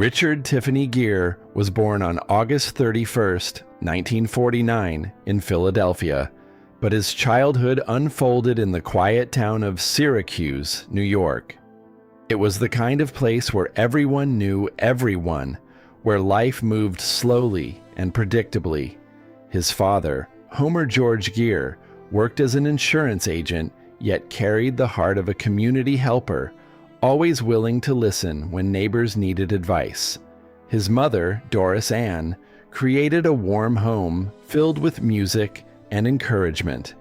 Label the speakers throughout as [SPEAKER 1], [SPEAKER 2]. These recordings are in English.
[SPEAKER 1] Richard Tiffany Gere was born on August 31st, 1949, in Philadelphia, but his childhood unfolded in the quiet town of Syracuse, New York. It was the kind of place where everyone knew everyone, where life moved slowly and predictably. His father, Homer George Gere, worked as an insurance agent, yet carried the heart of a community helper, always willing to listen when neighbors needed advice. His mother, Doris Ann, created a warm home filled with music and encouragement.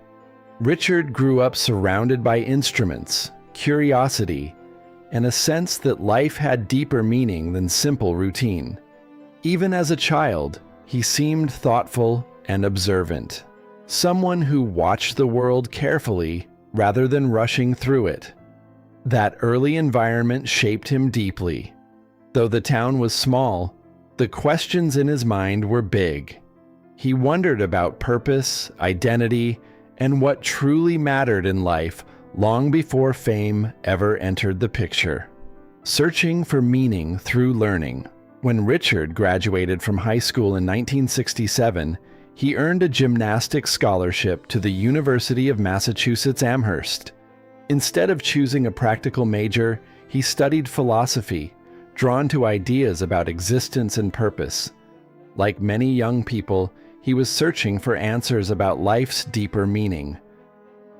[SPEAKER 1] Richard grew up surrounded by instruments, curiosity, and a sense that life had deeper meaning than simple routine. Even as a child, he seemed thoughtful and observant, someone who watched the world carefully rather than rushing through it. That early environment shaped him deeply. Though the town was small, the questions in his mind were big. He wondered about purpose, identity, and what truly mattered in life long before fame ever entered the picture. Searching for meaning through learning. When Richard graduated from high school in 1967, he earned a gymnastics scholarship to the University of Massachusetts Amherst. Instead of choosing a practical major, he studied philosophy, drawn to ideas about existence and purpose. Like many young people, he was searching for answers about life's deeper meaning.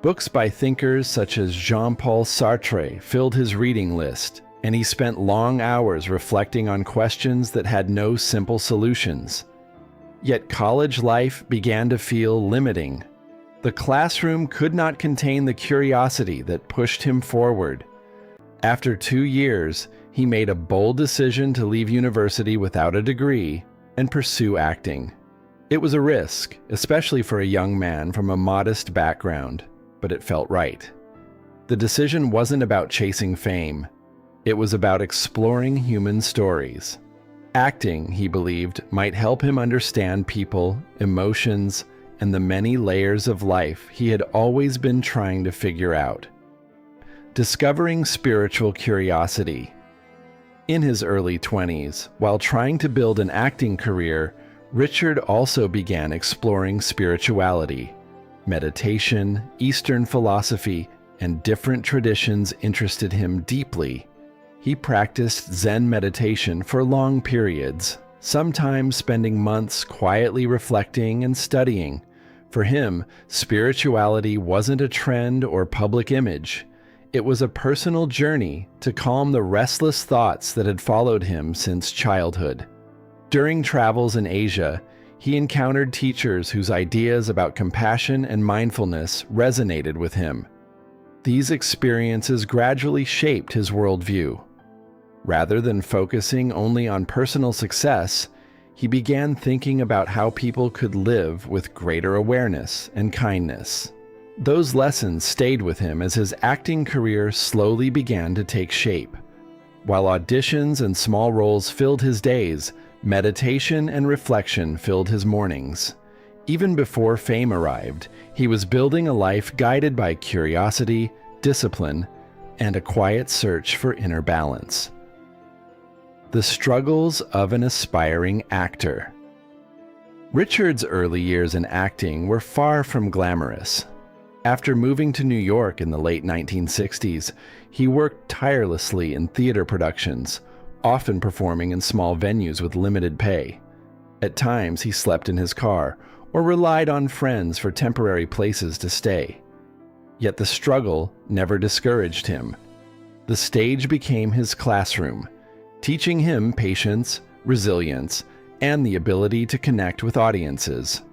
[SPEAKER 1] Books by thinkers such as Jean-Paul Sartre filled his reading list, and he spent long hours reflecting on questions that had no simple solutions. Yet college life began to feel limiting. The classroom could not contain the curiosity that pushed him forward. After 2 years, he made a bold decision to leave university without a degree and pursue acting. It was a risk, especially for a young man from a modest background, but it felt right. The decision wasn't about chasing fame. It was about exploring human stories. Acting, he believed, might help him understand people, emotions, and the many layers of life he had always been trying to figure out. Discovering spiritual curiosity. In his early 20s, while trying to build an acting career, Richard also began exploring spirituality. Meditation, Eastern philosophy, and different traditions interested him deeply. He practiced Zen meditation for long periods, sometimes spending months quietly reflecting and studying. For him, spirituality wasn't a trend or public image. It was a personal journey to calm the restless thoughts that had followed him since childhood. During travels in Asia, he encountered teachers whose ideas about compassion and mindfulness resonated with him. These experiences gradually shaped his worldview. Rather than focusing only on personal success, he began thinking about how people could live with greater awareness and kindness. Those lessons stayed with him as his acting career slowly began to take shape. While auditions and small roles filled his days, meditation and reflection filled his mornings. Even before fame arrived, he was building a life guided by curiosity, discipline, and a quiet search for inner balance. The struggles of an aspiring actor. Richard's early years in acting were far from glamorous. After moving to New York in the late 1960s, he worked tirelessly in theater productions, often performing in small venues with limited pay. At times, he slept in his car or relied on friends for temporary places to stay. Yet the struggle never discouraged him. The stage became his classroom, teaching him patience, resilience, and the ability to connect with audiences.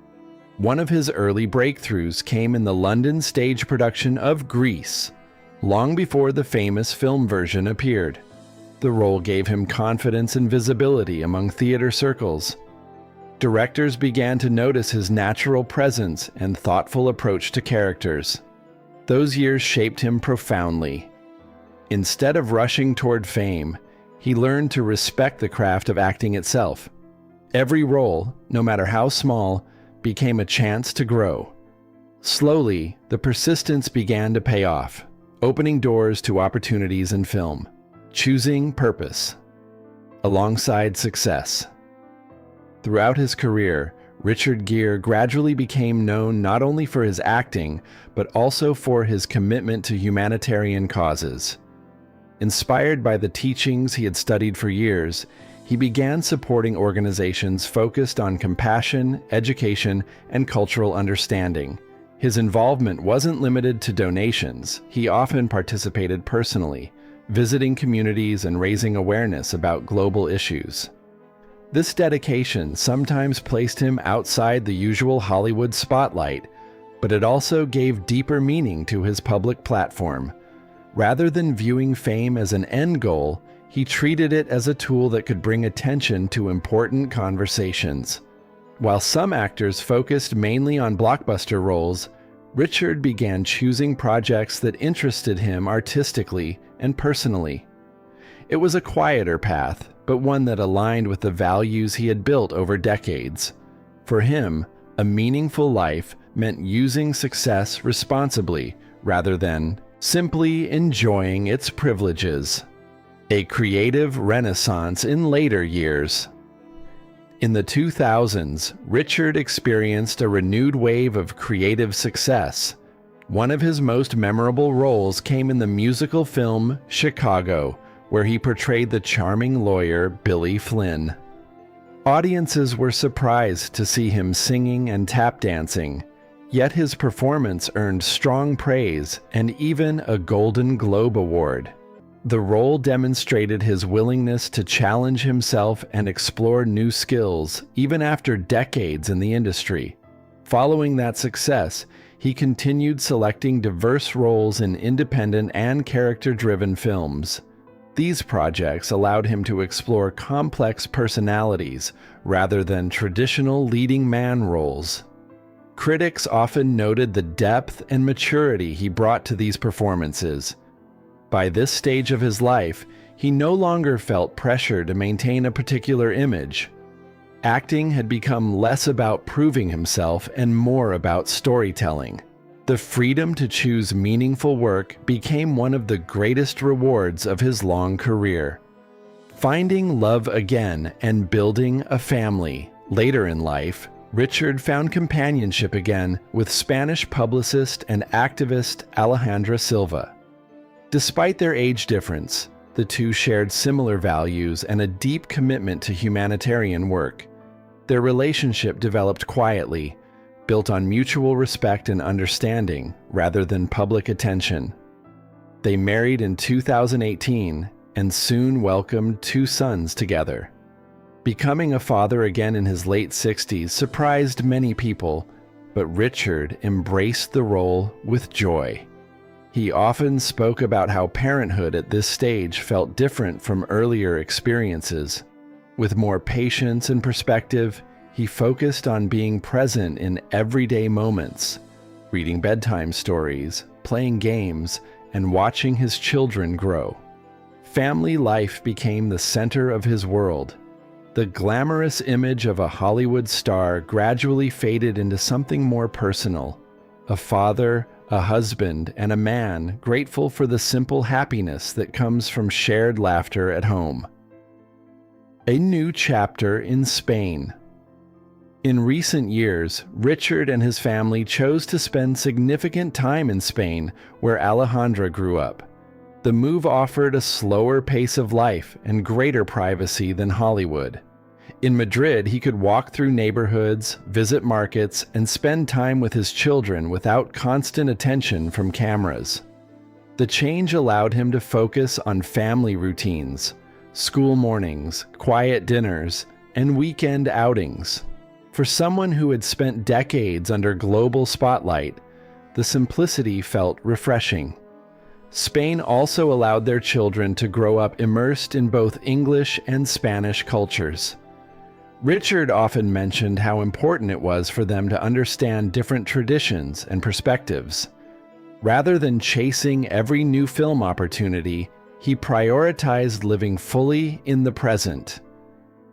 [SPEAKER 1] One of his early breakthroughs came in the London stage production of Grease, long before the famous film version appeared. The role gave him confidence and visibility among theater circles. Directors began to notice his natural presence and thoughtful approach to characters. Those years shaped him profoundly. Instead of rushing toward fame, he learned to respect the craft of acting itself. Every role, no matter how small, became a chance to grow. Slowly, the persistence began to pay off, opening doors to opportunities in film. Choosing purpose. alongside success. Throughout his career, Richard Gere gradually became known not only for his acting, but also for his commitment to humanitarian causes. Inspired by the teachings he had studied for years, he began supporting organizations focused on compassion, education, and cultural understanding. His involvement wasn't limited to donations. He often participated personally, visiting communities and raising awareness about global issues. This dedication sometimes placed him outside the usual Hollywood spotlight, but it also gave deeper meaning to his public platform. Rather than viewing fame as an end goal, he treated it as a tool that could bring attention to important conversations. While some actors focused mainly on blockbuster roles, Richard began choosing projects that interested him artistically and personally. It was a quieter path, but one that aligned with the values he had built over decades. For him, a meaningful life meant using success responsibly rather than simply enjoying its privileges. A creative renaissance in later years. In the 2000s, Richard experienced a renewed wave of creative success. One of his most memorable roles came in the musical film Chicago, where he portrayed the charming lawyer Billy Flynn. Audiences were surprised to see him singing and tap dancing, yet his performance earned strong praise and even a Golden Globe Award. The role demonstrated his willingness to challenge himself and explore new skills, even after decades in the industry. Following that success, he continued selecting diverse roles in independent and character-driven films. These projects allowed him to explore complex personalities rather than traditional leading man roles. Critics often noted the depth and maturity he brought to these performances. By this stage of his life, he no longer felt pressure to maintain a particular image. Acting had become less about proving himself and more about storytelling. The freedom to choose meaningful work became one of the greatest rewards of his long career. Finding love again and building a family. Later in life, Richard found companionship again with Spanish publicist and activist Alejandra Silva. Despite their age difference, the two shared similar values and a deep commitment to humanitarian work. Their relationship developed quietly, built on mutual respect and understanding rather than public attention. They married in 2018 and soon welcomed 2 sons together. Becoming a father again in his late 60s surprised many people, but Richard embraced the role with joy. He often spoke about how parenthood at this stage felt different from earlier experiences. With more patience and perspective, he focused on being present in everyday moments, reading bedtime stories, playing games, and watching his children grow. Family life became the center of his world. The glamorous image of a Hollywood star gradually faded into something more personal. A father, a husband, and a man grateful for the simple happiness that comes from shared laughter at home. A new chapter in Spain. In recent years, Richard and his family chose to spend significant time in Spain, where Alejandra grew up. The move offered a slower pace of life and greater privacy than Hollywood. In Madrid, he could walk through neighborhoods, visit markets, and spend time with his children without constant attention from cameras. The change allowed him to focus on family routines, school mornings, quiet dinners, and weekend outings. For someone who had spent decades under global spotlight, the simplicity felt refreshing. Spain also allowed their children to grow up immersed in both English and Spanish cultures. Richard often mentioned how important it was for them to understand different traditions and perspectives. Rather than chasing every new film opportunity, he prioritized living fully in the present.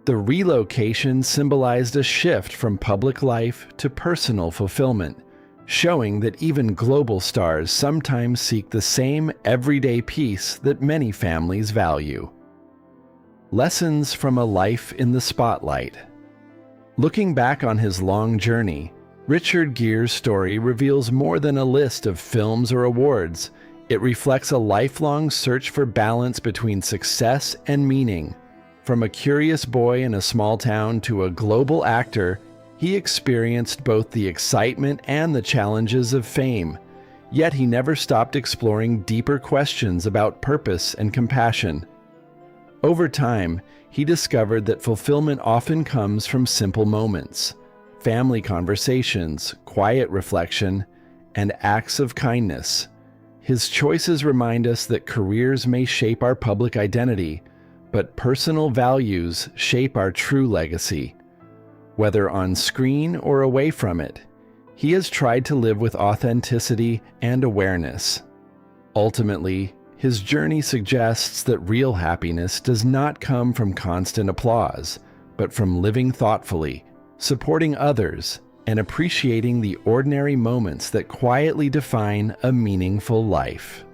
[SPEAKER 1] The relocation symbolized a shift from public life to personal fulfillment, showing that even global stars sometimes seek the same everyday peace that many families value. Lessons from a Life in the Spotlight. Looking back on his long journey, Richard Gere's story reveals more than a list of films or awards. It reflects a lifelong search for balance between success and meaning. From a curious boy in a small town to a global actor, he experienced both the excitement and the challenges of fame. Yet he never stopped exploring deeper questions about purpose and compassion. Over time, he discovered that fulfillment often comes from simple moments, family conversations, quiet reflection, and acts of kindness. His choices remind us that careers may shape our public identity, but personal values shape our true legacy. Whether on screen or away from it, he has tried to live with authenticity and awareness. Ultimately, his journey suggests that real happiness does not come from constant applause, but from living thoughtfully, supporting others, and appreciating the ordinary moments that quietly define a meaningful life.